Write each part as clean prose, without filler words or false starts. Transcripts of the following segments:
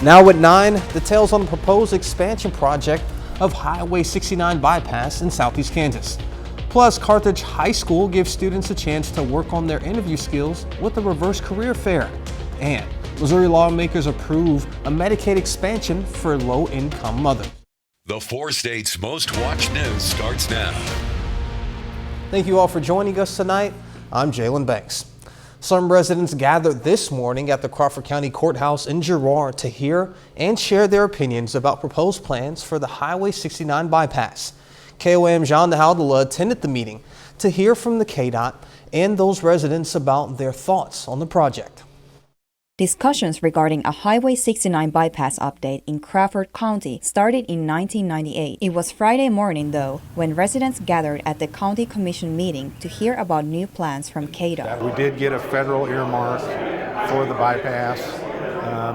Now at 9, details on the proposed expansion project of Highway 69 bypass in southeast Kansas. Plus, Carthage High School gives students a chance to work on their interview skills with a reverse career fair. And Missouri lawmakers approve a Medicaid expansion for low-income mothers. The 4 states' most watched news starts now. Thank you all for joining us tonight. I'm Jalen Banks. Some residents gathered this morning at the Crawford County Courthouse in Girard to hear and share their opinions about proposed plans for the Highway 69 bypass. KOAM John DeHaldela attended the meeting to hear from the KDOT and those residents about their thoughts on the project. Discussions regarding a Highway 69 bypass update in Crawford County started in 1998. It was Friday morning, though, when residents gathered at the County Commission meeting to hear about new plans from KDOT. We did get a federal earmark for the bypass,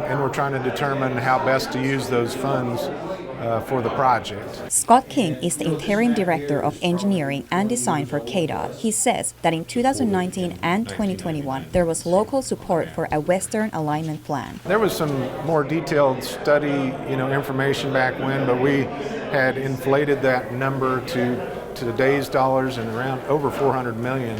and we're trying to determine how best to use those funds for the project. Scott King is the interim director of engineering and design for KDOT. He says that in 2019 and 2021, there was local support for a western alignment plan. There was some more detailed study, information back when, but we had inflated that number to today's dollars, and around over 400 million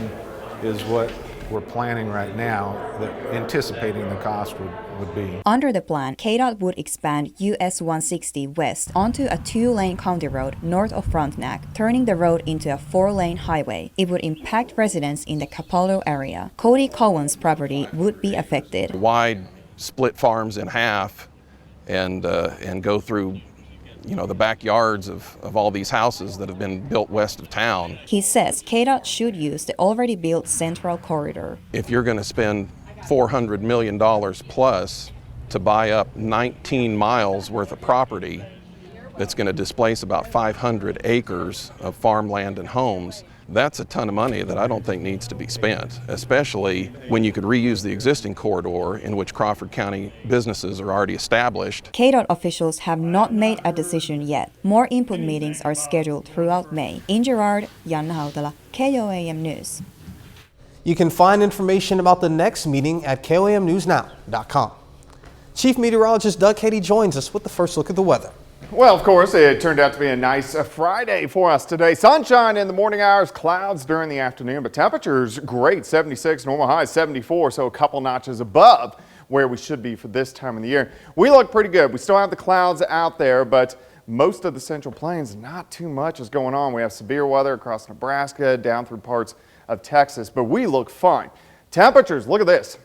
is what we're planning right now, that anticipating the cost would be. Under the plan, KDOT would expand US 160 west onto a 2-lane county road north of Frontenac, turning the road into a 4-lane highway. It would impact residents in the Capaldo area. Cody Cowan's property would be affected. Wide split farms in half and go through the backyards of all these houses that have been built west of town. He says KDOT should use the already built Central Corridor. If you're going to spend $400 million plus to buy up 19 miles worth of property that's going to displace about 500 acres of farmland and homes, that's a ton of money that I don't think needs to be spent, especially when you could reuse the existing corridor in which Crawford County businesses are already established. KDOT officials have not made a decision yet. More input meetings are scheduled throughout May. In Girard, Jan Hautala, KOAM News. You can find information about the next meeting at KOAMNewsNow.com. Chief Meteorologist Doug Cady joins us with the first look at the weather. Well, of course, it turned out to be a nice Friday for us today. Sunshine in the morning hours, clouds during the afternoon, but temperatures great, 76, normal high 74, so a couple notches above where we should be for this time of the year. We look pretty good. We still have the clouds out there, but most of the Central Plains, not too much is going on. We have severe weather across Nebraska, down through parts of Texas, but we look fine. Temperatures, look at this.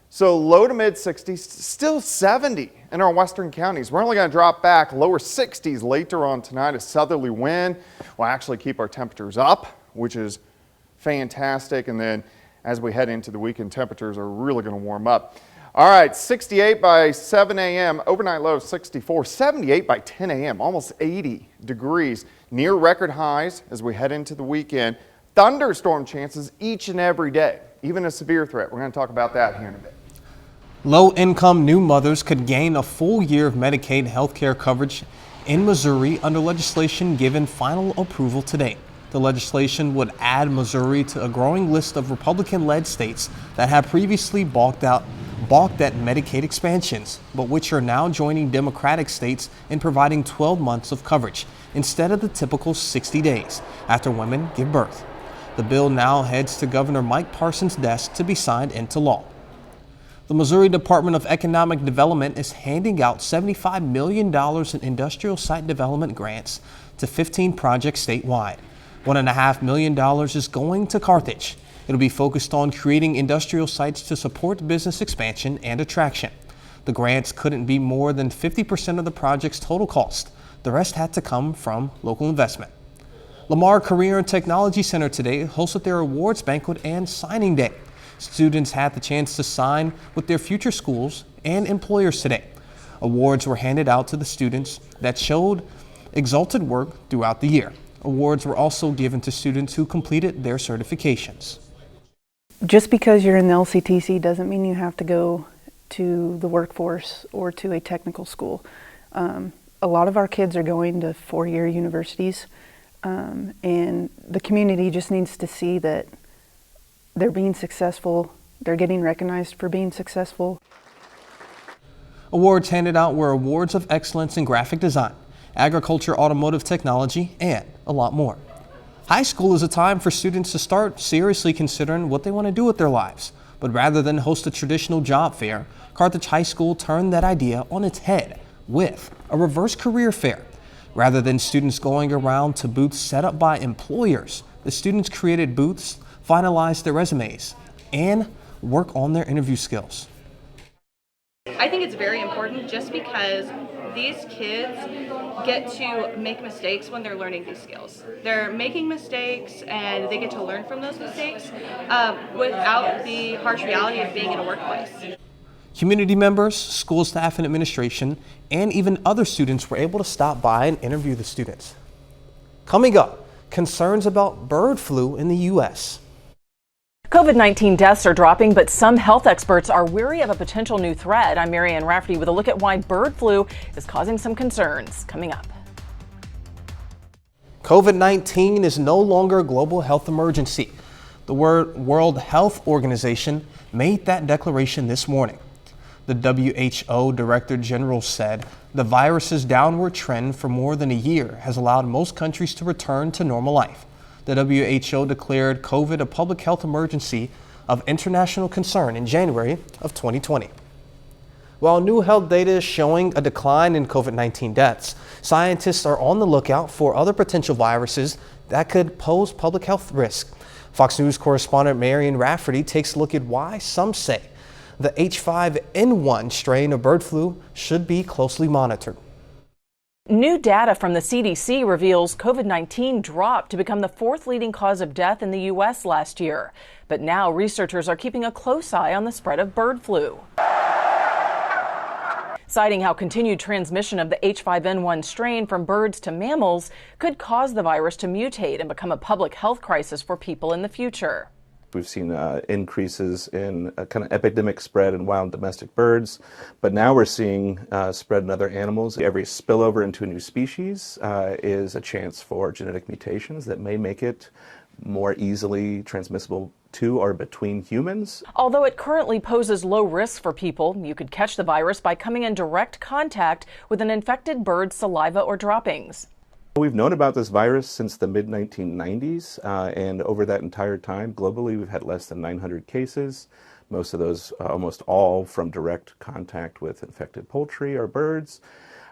So low to mid 60s, still 70 in our western counties. We're only going to drop back lower 60s later on tonight. A southerly wind will actually keep our temperatures up, which is fantastic. And then as we head into the weekend, temperatures are really going to warm up. All right, 68 by 7 a.m., overnight low 64, 78 by 10 a.m., almost 80 degrees, near record highs as we head into the weekend. Thunderstorm chances each and every day, even a severe threat. We're going to talk about that here in a bit. Low-income new mothers could gain a full year of Medicaid health care coverage in Missouri under legislation given final approval today. The legislation would add Missouri to a growing list of Republican-led states that had previously balked at Medicaid expansions, but which are now joining Democratic states in providing 12 months of coverage instead of the typical 60 days after women give birth. The bill now heads to Governor Mike Parson's desk to be signed into law. The Missouri Department of Economic Development is handing out $75 million in industrial site development grants to 15 projects statewide. $1.5 million is going to Carthage. It'll be focused on creating industrial sites to support business expansion and attraction. The grants couldn't be more than 50% of the project's total cost. The rest had to come from local investment. Lamar Career and Technology Center today hosted their awards banquet and signing day. Students had the chance to sign with their future schools and employers today. Awards were handed out to the students that showed exalted work throughout the year. Awards were also given to students who completed their certifications. Just because you're in the LCTC doesn't mean you have to go to the workforce or to a technical school. A lot of our kids are going to four-year universities, and the community just needs to see that they're being successful, they're getting recognized for being successful. Awards handed out were awards of excellence in graphic design, agriculture, automotive technology, and a lot more. High school is a time for students to start seriously considering what they want to do with their lives. But rather than host a traditional job fair, Carthage High School turned that idea on its head with a reverse career fair. Rather than students going around to booths set up by employers, the students created booths, finalized their resumes, and work on their interview skills. I think it's very important just because these kids get to make mistakes when they're learning these skills. They're making mistakes and they get to learn from those mistakes without the harsh reality of being in a workplace. Community members, school staff and administration, and even other students were able to stop by and interview the students. Coming up, concerns about bird flu in the U.S. COVID-19 deaths are dropping, but some health experts are weary of a potential new threat. I'm Marianne Rafferty with a look at why bird flu is causing some concerns. Coming up. COVID-19 is no longer a global health emergency. The World Health Organization made that declaration this morning. The WHO Director General said the virus's downward trend for more than a year has allowed most countries to return to normal life. The WHO declared COVID a public health emergency of international concern in January of 2020. While new health data is showing a decline in COVID-19 deaths, scientists are on the lookout for other potential viruses that could pose public health risk. Fox News correspondent Marianne Rafferty takes a look at why some say the H5N1 strain of bird flu should be closely monitored. New data from the CDC reveals COVID-19 dropped to become the fourth leading cause of death in the U.S. last year. But now researchers are keeping a close eye on the spread of bird flu, citing how continued transmission of the H5N1 strain from birds to mammals could cause the virus to mutate and become a public health crisis for people in the future. We've seen increases in kind of epidemic spread in wild domestic birds, but now we're seeing spread in other animals. Every spillover into a new species is a chance for genetic mutations that may make it more easily transmissible to or between humans. Although it currently poses low risk for people, you could catch the virus by coming in direct contact with an infected bird's saliva or droppings. We've known about this virus since the mid-1990s, and over that entire time, globally, we've had less than 900 cases. Most of those, almost all, from direct contact with infected poultry or birds.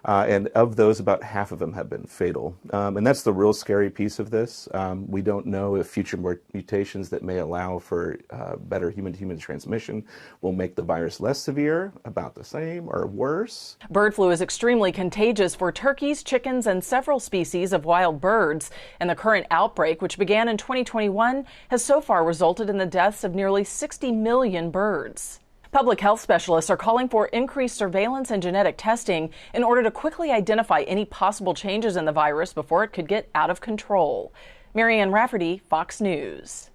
And of those, about half of them have been fatal. And that's the real scary piece of this. We don't know if future mutations that may allow for better human-to-human transmission will make the virus less severe, about the same, or worse. Bird flu is extremely contagious for turkeys, chickens, and several species of wild birds. And the current outbreak, which began in 2021, has so far resulted in the deaths of nearly 60 million birds. Public health specialists are calling for increased surveillance and genetic testing in order to quickly identify any possible changes in the virus before it could get out of control. Marianne Rafferty, Fox News.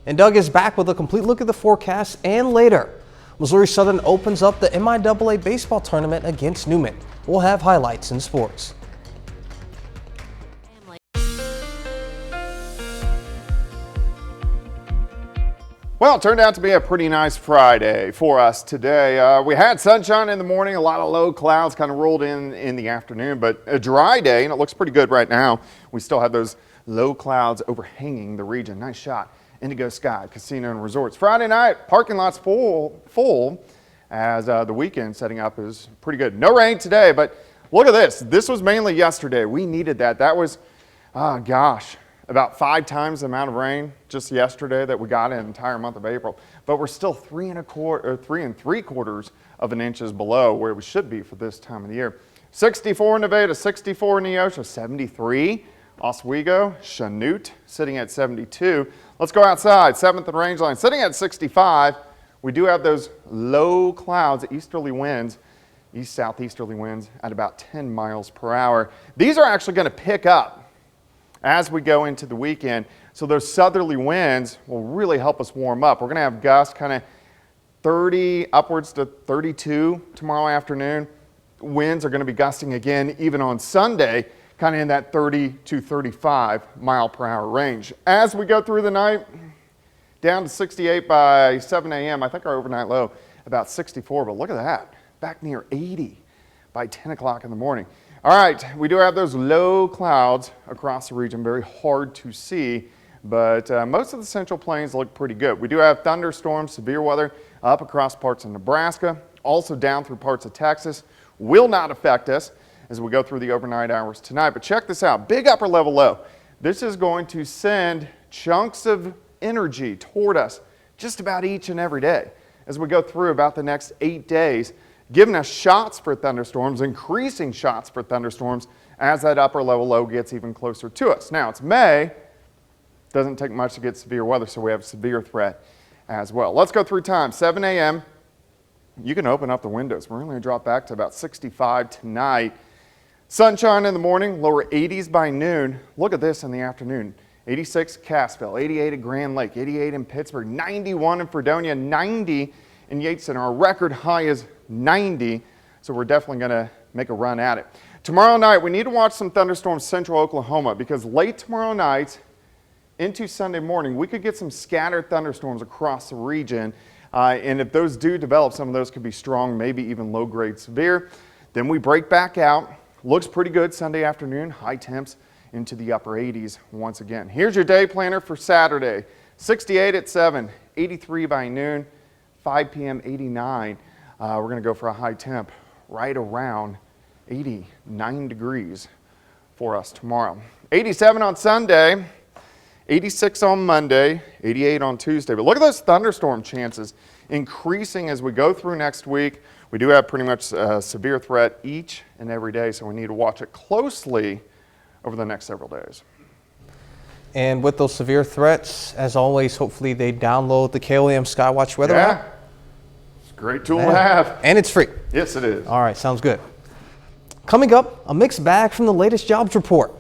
And Doug is back with a complete look at the forecast and later. Missouri Southern opens up the MIAA baseball tournament against Newman. We'll have highlights in sports. Well, it turned out to be a pretty nice Friday for us today. We had sunshine in the morning, a lot of low clouds kind of rolled in the afternoon, but a dry day, and it looks pretty good right now. We still have those low clouds overhanging the region. Nice shot. Indigo Sky Casino and Resorts. Friday night, parking lots full as the weekend setting up is pretty good. No rain today, but look at this. This was mainly yesterday. We needed that. That was, oh gosh, about 5 times the amount of rain just yesterday that we got in the entire month of April. But we're still 3 3/4 of an inches below where we should be for this time of the year. 64 in Nevada, 64 in Neosho, 73. Oswego, Chanute sitting at 72. Let's go outside. 7th and Rangeline sitting at 65. We do have those low clouds, easterly winds, east-southeasterly winds at about 10 miles per hour. These are actually going to pick up as we go into the weekend. So those southerly winds will really help us warm up. We're going to have gusts kind of 30 upwards to 32 tomorrow afternoon. Winds are going to be gusting again even on Sunday, kind of in that 30 to 35 mile per hour range. As we go through the night, down to 68 by 7 a.m. I think our overnight low about 64, but look at that. back near 80 by 10 o'clock in the morning. All right, we do have those low clouds across the region, very hard to see, but most of the Central Plains look pretty good. We do have thunderstorms, severe weather up across parts of Nebraska, also down through parts of Texas. Will not affect us as we go through the overnight hours tonight. But check this out, big upper level low. This is going to send chunks of energy toward us just about each and every day as we go through about the next 8 days, giving us shots for thunderstorms, increasing shots for thunderstorms as that upper level low gets even closer to us. Now it's May, doesn't take much to get severe weather, so we have severe threat as well. Let's go through time. 7 a.m. You can open up the windows. We're only going to drop back to about 65 tonight. Sunshine in the morning, lower 80s by noon. Look at this in the afternoon. 86 at Cassville, 88 at Grand Lake, 88 in Pittsburgh, 91 in Fredonia, 90 in Yates Center. Our record high is 90, so we're definitely going to make a run at it. Tomorrow night, we need to watch some thunderstorms central Oklahoma because late tomorrow night into Sunday morning, we could get some scattered thunderstorms across the region. And if those do develop, some of those could be strong, maybe even low-grade severe. Then we break back out. Looks pretty good Sunday afternoon. High temps into the upper 80s once again. Here's your day planner for Saturday. 68 at 7, 83 by noon, 5 p.m. 89. We're going to go for a high temp right around 89 degrees for us tomorrow. 87 on Sunday. 86 on Monday, 88 on Tuesday. But look at those thunderstorm chances increasing as we go through next week. We do have pretty much a severe threat each and every day, so we need to watch it closely over the next several days. And with those severe threats, as always, hopefully they download the KOAM Skywatch weather app. It's a great tool to have. And it's free. Yes, it is. All right, sounds good. Coming up, a mixed bag from the latest jobs report.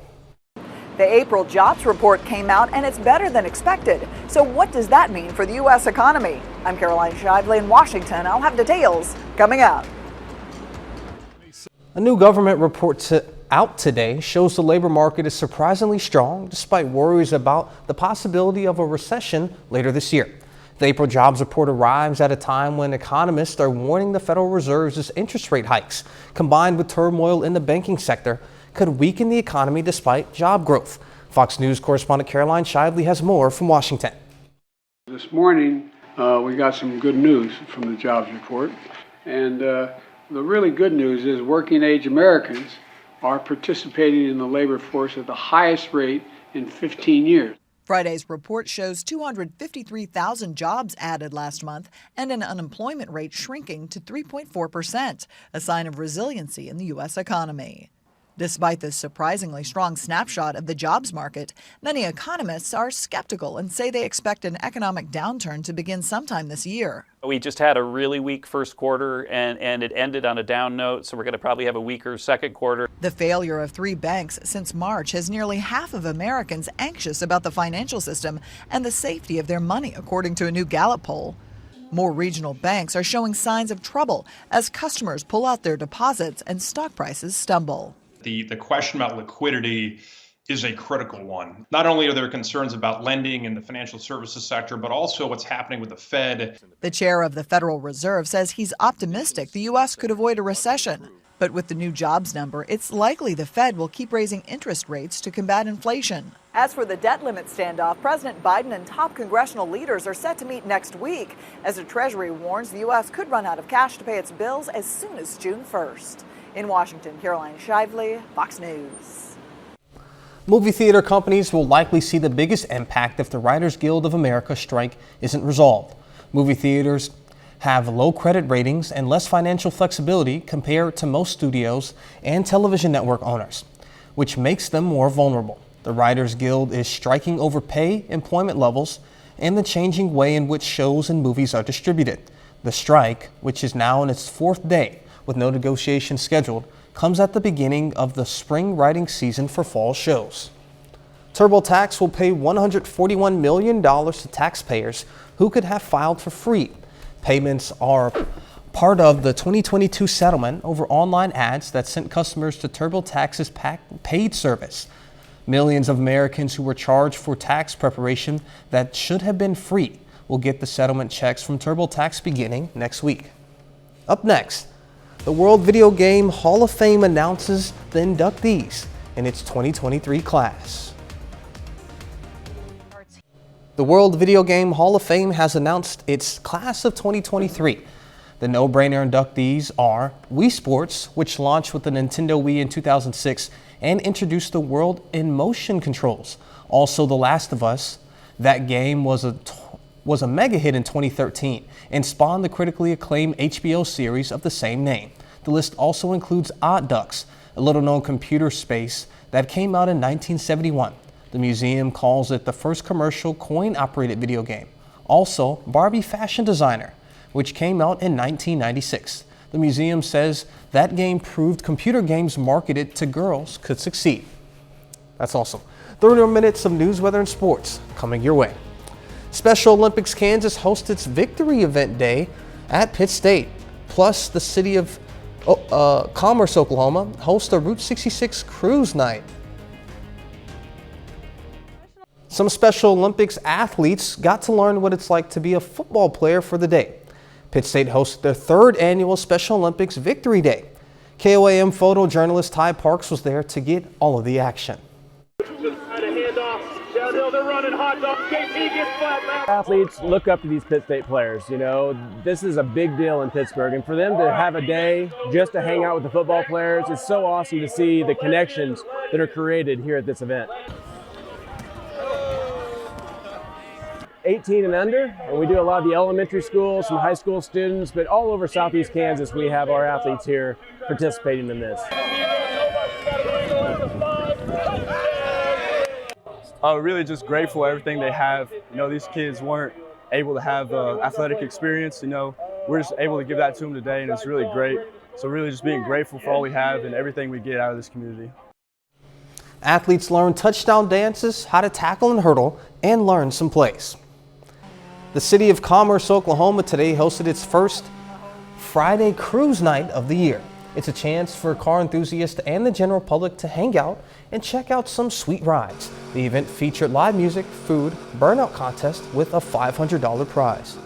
The April jobs report came out and it's better than expected. So what does that mean for the U.S. economy? I'm Caroline Shively in Washington. I'll have details coming up. A new government report out today shows the labor market is surprisingly strong despite worries about the possibility of a recession later this year. The April jobs report arrives at a time when economists are warning the Federal Reserve's interest rate hikes, combined with turmoil in the banking sector, could weaken the economy despite job growth. Fox News correspondent Caroline Shively has more from Washington. This morning, we got some good news from the jobs report. And the really good news is working age Americans are participating in the labor force at the highest rate in 15 years. Friday's report shows 253,000 jobs added last month and an unemployment rate shrinking to 3.4%, a sign of resiliency in the U.S. economy. Despite this surprisingly strong snapshot of the jobs market, many economists are skeptical and say they expect an economic downturn to begin sometime this year. We just had a really weak first quarter and it ended on a down note, so we're going to probably have a weaker second quarter. The failure of 3 banks since March has nearly half of Americans anxious about the financial system and the safety of their money, according to a new Gallup poll. More regional banks are showing signs of trouble as customers pull out their deposits and stock prices stumble. The question about liquidity is a critical one. Not only are there concerns about lending in the financial services sector, but also what's happening with the Fed. The chair of the Federal Reserve says he's optimistic the U.S. could avoid a recession. But with the new jobs number, it's likely the Fed will keep raising interest rates to combat inflation. As for the debt limit standoff, President Biden and top congressional leaders are set to meet next week as the Treasury warns the U.S. could run out of cash to pay its bills as soon as June 1st. In Washington, Caroline Shively, Fox News. Movie theater companies will likely see the biggest impact if the Writers Guild of America strike isn't resolved. Movie theaters have low credit ratings and less financial flexibility compared to most studios and television network owners, which makes them more vulnerable. The Writers Guild is striking over pay, employment levels, and the changing way in which shows and movies are distributed. The strike, which is now in its 4th day with no negotiation scheduled, comes at the beginning of the spring writing season for fall shows. TurboTax will pay $141 million to taxpayers who could have filed for free. Payments are part of the 2022 settlement over online ads that sent customers to TurboTax's paid service. Millions of Americans who were charged for tax preparation that should have been free will get the settlement checks from TurboTax beginning next week. Up next, The World Video Game Hall of Fame announces the inductees in its 2023 class. The World Video Game Hall of Fame has announced its class of 2023. The no-brainer inductees are Wii Sports, which launched with the Nintendo Wii in 2006 and introduced the world in motion controls. Also, The Last of Us. That game was a mega hit in 2013 and spawned the critically acclaimed HBO series of the same name. The list also includes Odd Ducks, a little-known computer space that came out in 1971. The museum calls it the first commercial coin-operated video game. Also, Barbie Fashion Designer, which came out in 1996. The museum says that game proved computer games marketed to girls could succeed. That's awesome. 30 more minutes of news, weather, and sports coming your way. Special Olympics Kansas hosts its Victory Event Day at Pitt State. Plus, the city of Commerce, Oklahoma hosts a Route 66 cruise night. Some Special Olympics athletes got to learn what it's like to be a football player for the day. Pitt State hosted their third annual Special Olympics Victory Day. KOAM photojournalist Ty Parks was there to get all of the action. Athletes look up to these Pitt State players. You know, this is a big deal in Pittsburgh, and for them to have a day just to hang out with the football players, it's so awesome to see the connections that are created here at this event. 18 and under, and we do a lot of the elementary schools, some high school students, but all over Southeast Kansas we have our athletes here participating in this. Really just grateful for everything they have. You know, these kids weren't able to have athletic experience. You know, we're just able to give that to them today, and it's really great. So really just being grateful for all we have and everything we get out of this community. Athletes learn touchdown dances, how to tackle and hurdle, and learn some plays. The city of Commerce, Oklahoma today hosted its first Friday cruise night of the year. It's a chance for car enthusiasts and the general public to hang out and check out some sweet rides. The event featured live music, food, burnout contest with a $500 prize.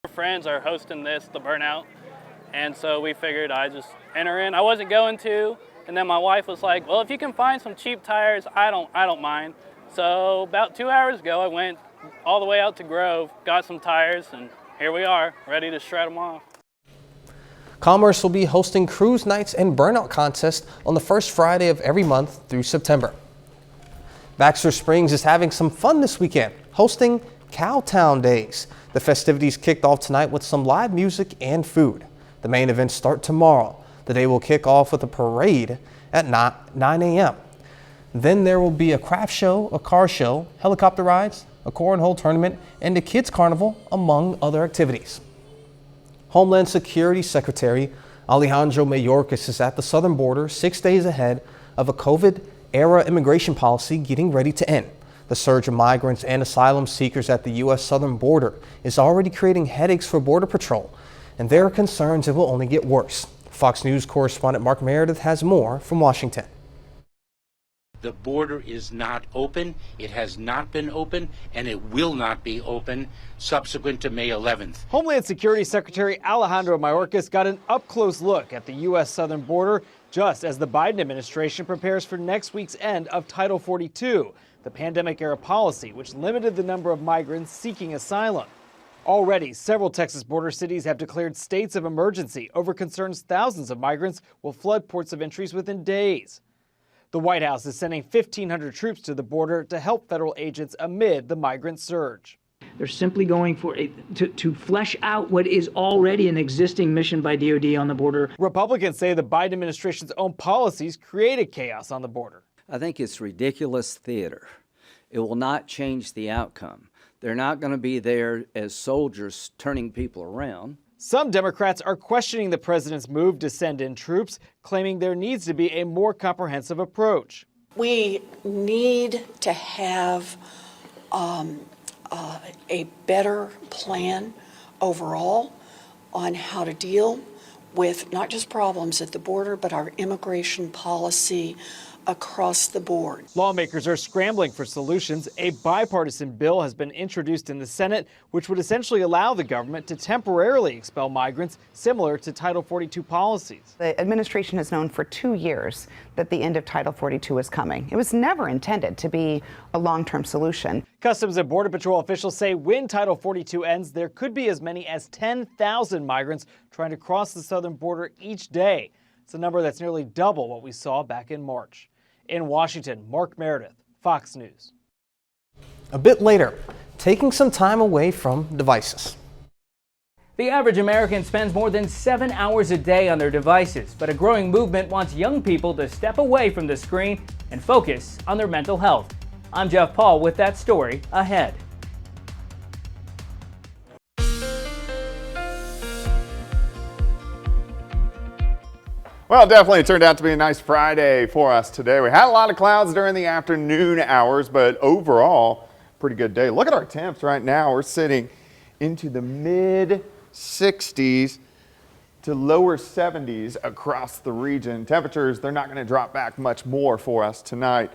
Our friends are hosting this, the burnout, and so we figured I'd just enter in. I wasn't going to, and then my wife was like, well, if you can find some cheap tires, I don't mind. So about 2 hours ago, I went all the way out to Grove, got some tires, and here we are, ready to shred them off. Commerce will be hosting cruise nights and burnout contests on the first Friday of every month through September. Baxter Springs is having some fun this weekend, hosting Cowtown Days. The festivities kicked off tonight with some live music and food. The main events start tomorrow. The day will kick off with a parade at 9 a.m. Then there will be a craft show, a car show, helicopter rides, a cornhole tournament, and a kids carnival, among other activities. Homeland Security Secretary Alejandro Mayorkas is at the southern border 6 days ahead of a COVID-era immigration policy getting ready to end. The surge of migrants and asylum seekers at the U.S. southern border is already creating headaches for Border Patrol, and there are concerns it will only get worse. Fox News correspondent Mark Meredith has more from Washington. The border is not open. It has not been open, and it will not be open subsequent to May 11th. Homeland Security Secretary Alejandro Mayorkas got an up-close look at the U.S. southern border just as the Biden administration prepares for next week's end of Title 42, the pandemic-era policy which limited the number of migrants seeking asylum. Already, several Texas border cities have declared states of emergency over concerns thousands of migrants will flood ports of entries within days. The White House is sending 1,500 troops to the border to help federal agents amid the migrant surge. They're simply going for to flesh out what is already an existing mission by DOD on the border. Republicans say the Biden administration's own policies created chaos on the border. I think it's ridiculous theater. It will not change the outcome. They're not going to be there as soldiers turning people around. Some Democrats are questioning the president's move to send in troops, claiming there needs to be a more comprehensive approach. We need to have a better plan overall on how to deal with not just problems at the border, but our immigration policy across the board. Lawmakers are scrambling for solutions. A bipartisan bill has been introduced in the Senate, which would essentially allow the government to temporarily expel migrants, similar to Title 42 policies. The administration has known for 2 years that the end of Title 42 is coming. It was never intended to be a long-term solution. Customs and Border Patrol officials say when Title 42 ends, there could be as many as 10,000 migrants trying to cross the southern border each day. It's a number that's nearly double what we saw back in March. In Washington, Mark Meredith, Fox News. A bit later, taking some time away from devices. The average American spends more than 7 hours a day on their devices, but a growing movement wants young people to step away from the screen and focus on their mental health. I'm Jeff Paul with that story ahead. Well, it definitely turned out to be a nice Friday for us today. We had a lot of clouds during the afternoon hours, but overall, pretty good day. Look at our temps right now. We're sitting into the mid 60s to lower 70s across the region. Temperatures, they're not going to drop back much more for us tonight.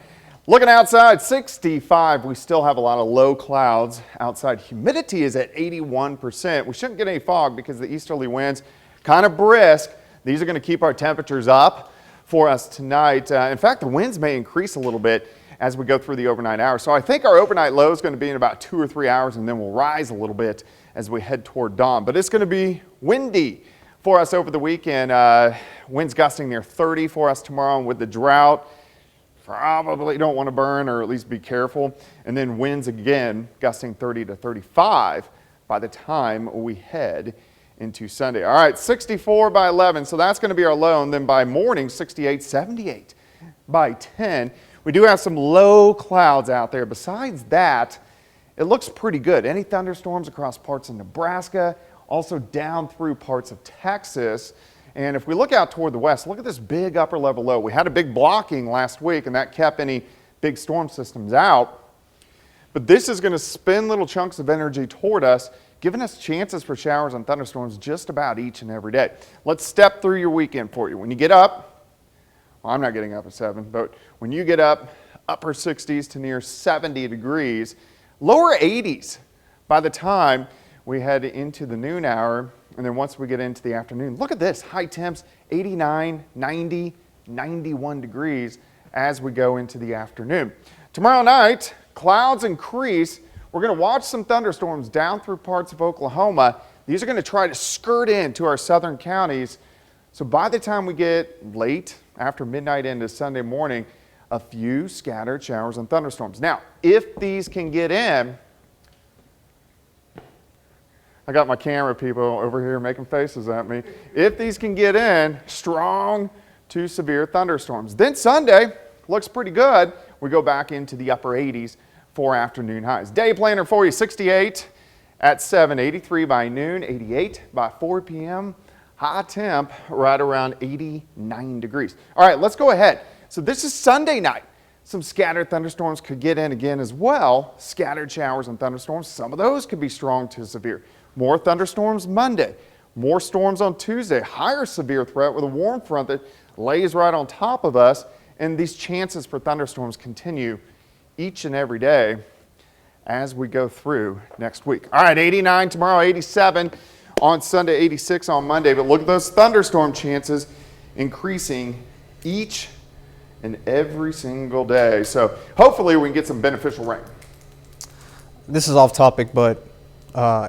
Looking outside, 65. We still have a lot of low clouds outside. Humidity is at 81%. We shouldn't get any fog because the easterly winds kind of brisk. These are going to keep our temperatures up for us tonight. In fact, the winds may increase a little bit as we go through the overnight hours. So I think our overnight low is going to be in about 2 or 3 hours, and then we'll rise a little bit as we head toward dawn. But it's going to be windy for us over the weekend. Winds gusting near 30 for us tomorrow, and with the drought, probably don't want to burn, or at least be careful. And then winds again gusting 30 to 35 by the time we head into Sunday. All right, 64 by 11, so that's going to be our low, and then by morning, 68, 78 by 10. We do have some low clouds out there. Besides that, it looks pretty good. Any thunderstorms across parts of Nebraska, also down through parts of Texas. And if we look out toward the west, look at this big upper level low. We had a big blocking last week, and that kept any big storm systems out. But this is going to spin little chunks of energy toward us, giving us chances for showers and thunderstorms just about each and every day. Let's step through your weekend for you. When you get up, well, I'm not getting up at 7, but when you get up, upper 60s to near 70 degrees, lower 80s by the time we head into the noon hour. And then once we get into the afternoon, look at this, high temps, 89, 90, 91 degrees as we go into the afternoon. Tomorrow night, clouds increase. We're going to watch some thunderstorms down through parts of Oklahoma. These are going to try to skirt into our southern counties. So by the time we get late after midnight into Sunday morning, a few scattered showers and thunderstorms. Now, if these can get in, I got my camera people over here making faces at me. If these can get in, strong to severe thunderstorms. Then Sunday looks pretty good. We go back into the upper 80s for afternoon highs. Day planner for you, 68 at 7, 83 by noon, 88 by 4 p.m. High temp right around 89 degrees. All right, let's go ahead. So this is Sunday night. Some scattered thunderstorms could get in again as well. Scattered showers and thunderstorms. Some of those could be strong to severe. More thunderstorms Monday. More storms on Tuesday. Higher severe threat with a warm front that lays right on top of us. And these chances for thunderstorms continue each and every day as we go through next week. All right, 89 tomorrow, 87 on Sunday, 86 on Monday. But look at those thunderstorm chances increasing each and every single day. So hopefully we can get some beneficial rain. This is off topic, but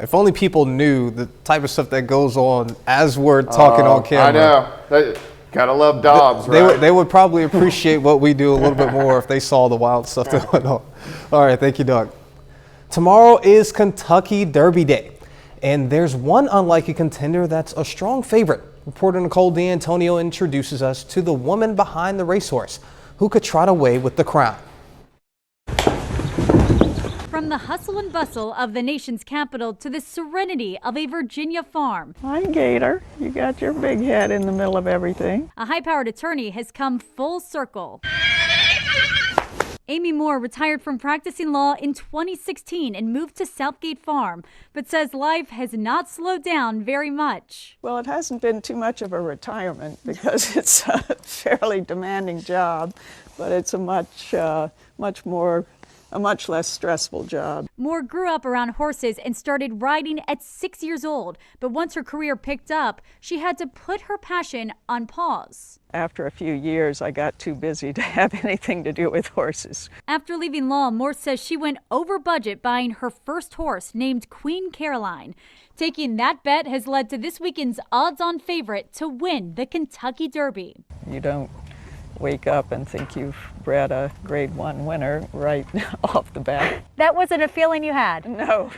if only people knew the type of stuff that goes on as we're talking on camera. I know. Gotta love Dobbs, right? They would probably appreciate what we do a little bit more if they saw the wild stuff that went on. All right, thank you, Doug. Tomorrow is Kentucky Derby Day, and there's one unlikely contender that's a strong favorite. Reporter Nicole D'Antonio introduces us to the woman behind the racehorse who could trot away with the crown. From the hustle and bustle of the nation's capital to the serenity of a Virginia farm. Hi, Gator. You got your big head in the middle of everything. A high-powered attorney has come full circle. Amy Moore retired from practicing law in 2016 and moved to Southgate Farm, but says life has not slowed down very much. Well, it hasn't been too much of a retirement because it's a fairly demanding job, but it's a much less stressful job. Moore grew up around horses and started riding at 6 years old, but once her career picked up, she had to put her passion on pause. After a few years, I got too busy to have anything to do with horses. After leaving law, Moore says she went over budget buying her first horse named Queen Caroline. Taking that bet has led to this weekend's odds-on favorite to win the Kentucky Derby. You don't wake up and think you've bred a Grade 1 winner right off the bat. That wasn't a feeling you had? No,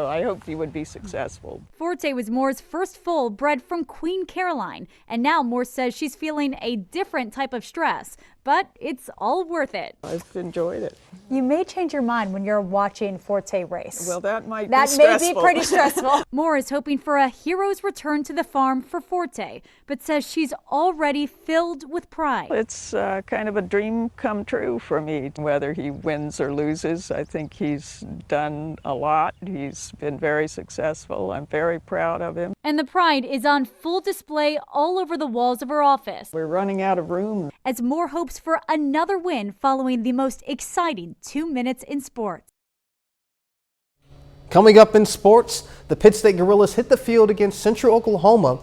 I hoped he would be successful. Forte was Moore's first foal bred from Queen Caroline, and now Moore says she's feeling a different type of stress, but it's all worth it. I've enjoyed it. You may change your mind when you're watching Forte race. Well, that might be That stressful. may be pretty stressful. Moore is hoping for a hero's return to the farm for Forte, but says she's already filled with pride. It's kind of a dream come true for me. Whether he wins or loses, I think he's done a lot. He's been very successful. I'm very proud of him. And the pride is on full display all over the walls of her office. We're running out of room. As Moore hopes for another win following the most exciting 2 minutes in sports. Coming up in sports, the Pitt State Gorillas hit the field against Central Oklahoma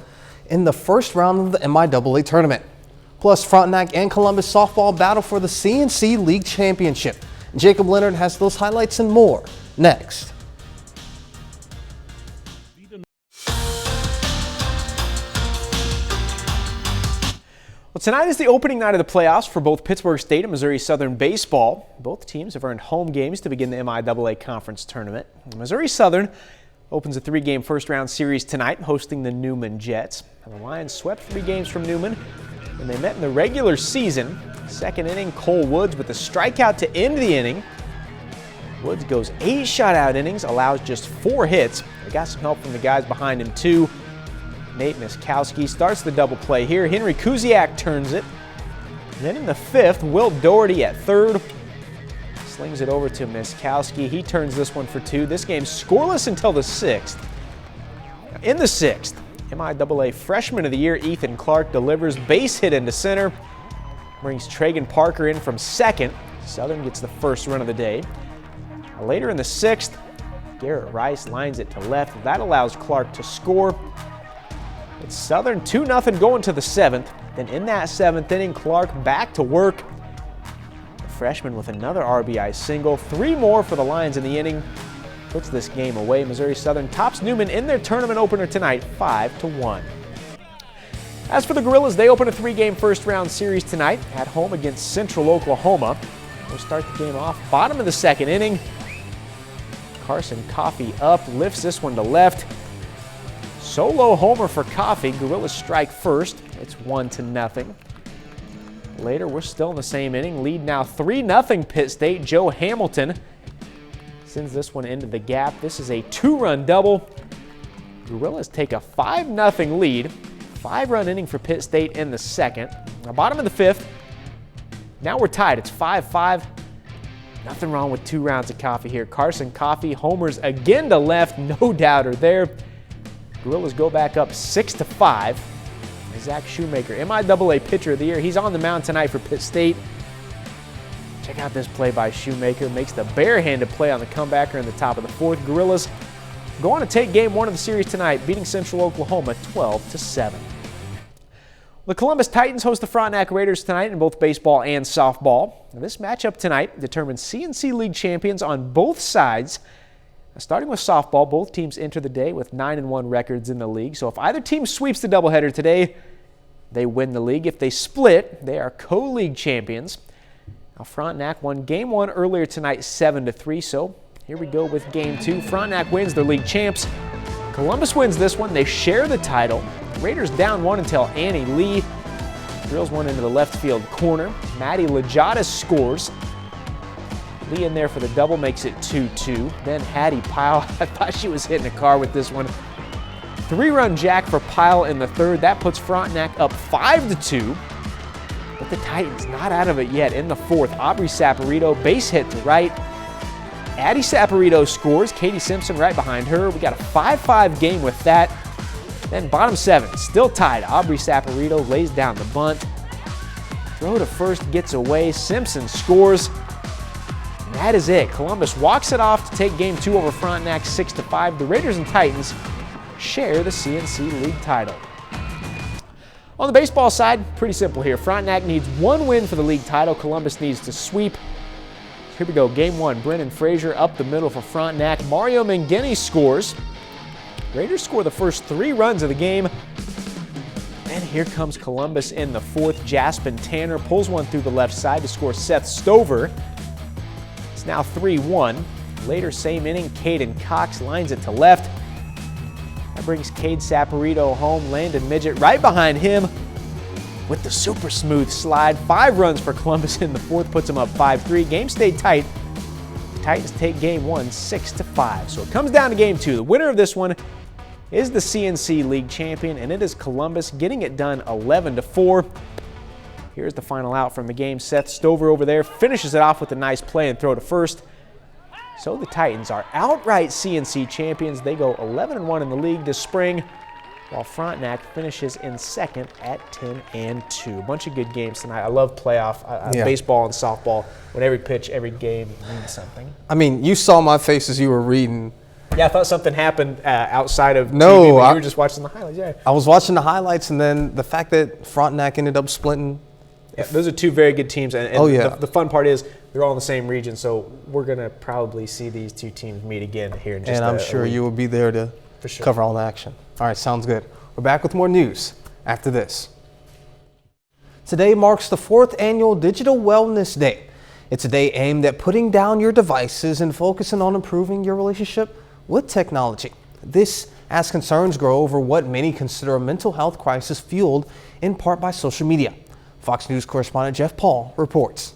in the first round of the MIAA tournament. Plus, Frontenac and Columbus softball battle for the CNC League Championship. Jacob Leonard has those highlights and more next. Well, tonight is the opening night of the playoffs for both Pittsburgh State and Missouri Southern baseball. Both teams have earned home games to begin the MIAA conference tournament. Missouri Southern opens a 3-game first-round series tonight, hosting the Newman Jets. And the Lions swept 3 games from Newman when they met in the regular season. Second inning, Cole Woods with a strikeout to end the inning. Woods goes 8 shutout innings, allows just 4 hits. They got some help from the guys behind him, too. Nate Miskowski starts the double play here. Henry Kuziak turns it. And then in the 5th, Will Doherty at third slings it over to Miskowski. He turns this one for 2. This game's scoreless until the 6th. In the 6th, MIAA Freshman of the Year Ethan Clark delivers base hit into center. Brings Tragan Parker in from second. Southern gets the first run of the day. Later in the 6th, Garrett Rice lines it to left. That allows Clark to score. It's Southern 2-0 going to the 7th. Then in that 7th inning, Clark back to work. The freshman with another RBI single. 3 more for the Lions in the inning. Puts this game away. Missouri Southern tops Newman in their tournament opener tonight, 5-1. As for the Gorillas, they open a 3-game first-round series tonight at home against Central Oklahoma. We'll start the game off bottom of the 2nd inning. Carson Coffey up, lifts this one to left. Solo homer for Coffey. Gorillas strike first. It's 1-0. Later, we're still in the same inning. Lead now 3-0 Pitt State. Joe Hamilton sends this one into the gap. This is a 2-run double. Gorillas take a 5-0 lead. 5-run inning for Pitt State in the 2nd. Now, bottom of the 5th. Now we're tied. It's 5-5. Nothing wrong with 2 rounds of coffee here. Carson Coffey homers again to left. No doubter there. Gorillas go back up 6-5. Zach Shoemaker, MIAA Pitcher of the Year. He's on the mound tonight for Pitt State. Check out this play by Shoemaker. Makes the barehanded play on the comebacker in the top of the 4th. Gorillas go on to take game 1 of the series tonight, beating Central Oklahoma 12-7. The Columbus Titans host the Frontenac Raiders tonight in both baseball and softball. Now, this matchup tonight determines CNC League champions on both sides. Starting with softball, both teams enter the day with 9-1 records in the league. So if either team sweeps the doubleheader today, they win the league. If they split, they are co-league champions. Now, Frontenac won Game 1 earlier tonight, 7-3. So here we go with Game 2. Frontenac wins, their league champs. Columbus wins this one. They share the title. Raiders down 1 until Annie Lee drills one into the left field corner. Maddie Lajadas scores. Lee in there for the double makes it 2-2. Then Hattie Pyle, I thought she was hitting a car with this one. 3-run jack for Pyle in the 3rd. That puts Frontenac up 5-2. The But the Titans not out of it yet in the fourth. Aubrey Saporito, base hit to right. Addie Saporito scores. Katie Simpson right behind her. We got a 5-5 game with that. Then bottom seven, still tied. Aubrey Saporito lays down the bunt. Throw to first gets away. Simpson scores. And that is it. Columbus walks it off to take game 2 over Frontenac 6-5. The Raiders and Titans share the CNC League title. On the baseball side, pretty simple here. Frontenac needs 1 win for the league title. Columbus needs to sweep. Here we go, game 1. Brennan Frazier up the middle for Frontenac. Mario Mangini scores. Raiders score the first 3 runs of the game. And here comes Columbus in the 4th. Jaspin Tanner pulls one through the left side to score Seth Stover. It's now 3-1. Later, same inning, Caden Cox lines it to left. That brings Cade Saporito home. Landon Midget right behind him with the super smooth slide. 5 runs for Columbus in the 4th, puts them up 5-3. Game stayed tight. The Titans take game 1 6-5. So it comes down to game 2. The winner of this one is the CNC League champion, and it is Columbus getting it done 11-4. Here's the final out from the game. Seth Stover over there finishes it off with a nice play and throw to first. So the Titans are outright CNC champions. They go 11-1 in the league this spring, while Frontenac finishes in 2nd at 10-2. A bunch of good games tonight. I love playoff baseball and softball. When every pitch, every game means something. I mean, you saw my face as you were reading. Yeah, I thought something happened outside of no, TV, but you were just watching the highlights. Yeah, I was watching the highlights, and then the fact that Frontenac ended up splitting. Yeah, those are 2 very good teams, and the fun part is they're all in the same region, so we're going to probably see these 2 teams meet again here in just And I'm sure you will be there to cover all the action. All right, sounds good. We're back with more news after this. Today marks the 4th annual Digital Wellness Day. It's a day aimed at putting down your devices and focusing on improving your relationship with technology. This as concerns grow over what many consider a mental health crisis fueled in part by social media. Fox News correspondent Jeff Paul reports.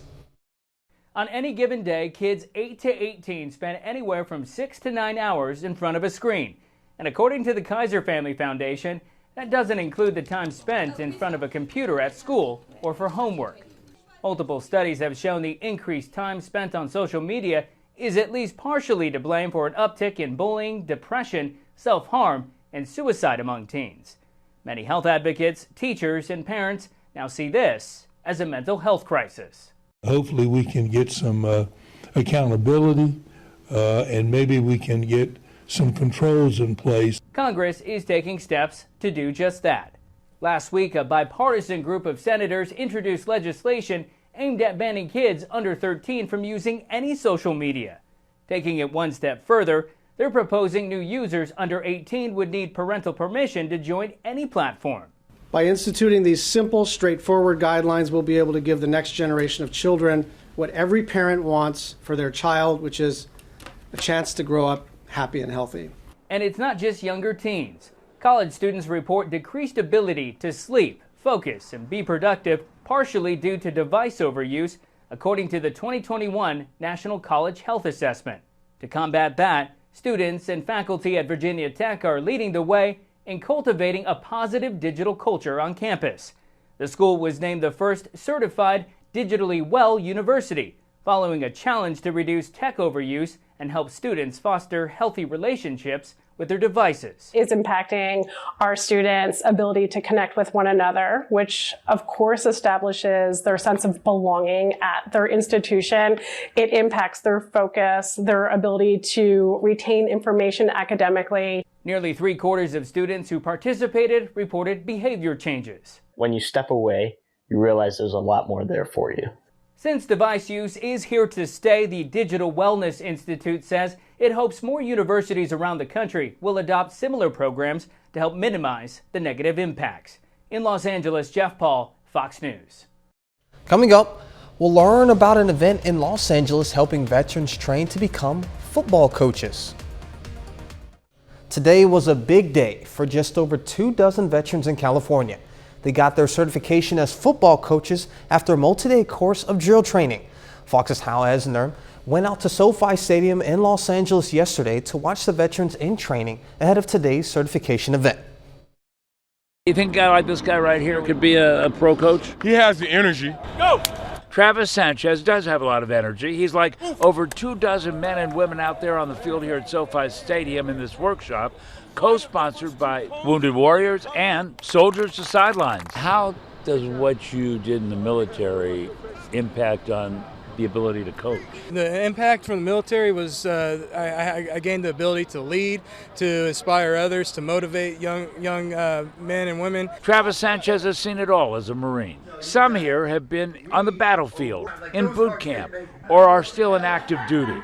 On any given day, kids 8 to 18 spend anywhere from 6 to 9 hours in front of a screen. And according to the Kaiser Family Foundation, that doesn't include the time spent in front of a computer at school or for homework. Multiple studies have shown the increased time spent on social media is at least partially to blame for an uptick in bullying, depression, self-harm, and suicide among teens. Many health advocates, teachers, and parents now see this as a mental health crisis. Hopefully we can get some accountability and maybe we can get some controls in place. Congress is taking steps to do just that. Last week, a bipartisan group of senators introduced legislation aimed at banning kids under 13 from using any social media. Taking it one step further, they're proposing new users under 18 would need parental permission to join any platform. By instituting these simple, straightforward guidelines, we'll be able to give the next generation of children what every parent wants for their child, which is a chance to grow up happy and healthy. And it's not just younger teens. College students report decreased ability to sleep, focus, and be productive, partially due to device overuse, according to the 2021 National College Health Assessment. To combat that, students and faculty at Virginia Tech are leading the way in cultivating a positive digital culture on campus. The school was named the first certified digitally well university, following a challenge to reduce tech overuse and help students foster healthy relationships with their devices. It's impacting our students' ability to connect with one another, which of course establishes their sense of belonging at their institution. It impacts their focus, their ability to retain information academically. Nearly 3/4 of students who participated reported behavior changes. When you step away, you realize there's a lot more there for you. Since device use is here to stay, the Digital Wellness Institute says it hopes more universities around the country will adopt similar programs to help minimize the negative impacts. In Los Angeles, Jeff Paul, Fox News. Coming up, we'll learn about an event in Los Angeles helping veterans train to become football coaches. Today was a big day for just over 24 veterans in California. They got their certification as football coaches after a multi-day course of drill training. Fox's Hal Esner went out to SoFi Stadium in Los Angeles yesterday to watch the veterans in training ahead of today's certification event. You think a guy like this guy right here could be a pro coach? He has the energy. Go! Travis Sanchez does have a lot of energy. He's like over 24 men and women out there on the field here at SoFi Stadium in this workshop, co-sponsored by Wounded Warriors and Soldiers to Sidelines. How does what you did in the military impact on the ability to coach? The impact from the military was I gained the ability to lead, to inspire others, to motivate young men and women. Travis Sanchez has seen it all as a Marine. Some here have been on the battlefield, in boot camp, or are still in active duty.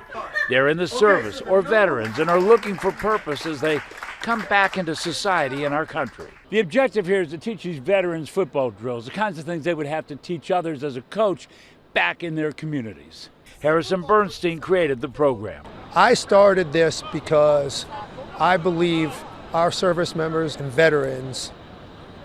They're in the service or veterans and are looking for purpose as they come back into society in our country. The objective here is to teach these veterans football drills, the kinds of things they would have to teach others as a coach back in their communities. Harrison Bernstein created the program. I started this because I believe our service members and veterans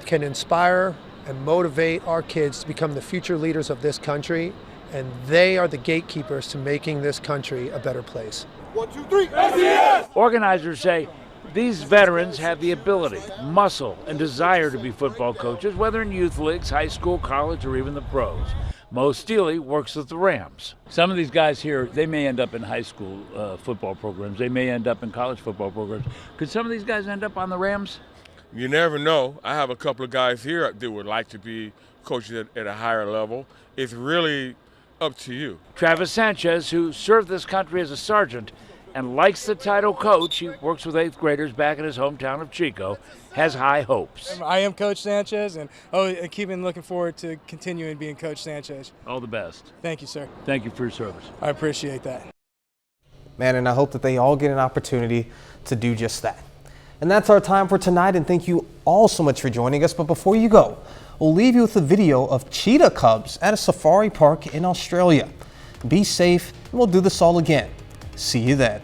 can inspire and motivate our kids to become the future leaders of this country, and they are the gatekeepers to making this country a better place. 1, 2, 3, SES! Organizers say these veterans have the ability, muscle, and desire to be football coaches, whether in youth leagues, high school, college, or even the pros. Mo Steely works with the Rams. Some of these guys here, they may end up in high school football programs. They may end up in college football programs. Could some of these guys end up on the Rams? You never know. I have a couple of guys here that would like to be coaches at a higher level. It's really up to you. Travis Sanchez, who served this country as a sergeant and likes the title coach, he works with 8th graders back in his hometown of Chico, has high hopes. I am Coach Sanchez, and I keep looking forward to continuing being Coach Sanchez. All the best. Thank you, sir. Thank you for your service. I appreciate that. Man, and I hope that they all get an opportunity to do just that. And that's our time for tonight, and thank you all so much for joining us. But before you go, we'll leave you with a video of cheetah cubs at a safari park in Australia. Be safe, and we'll do this all again. See you then.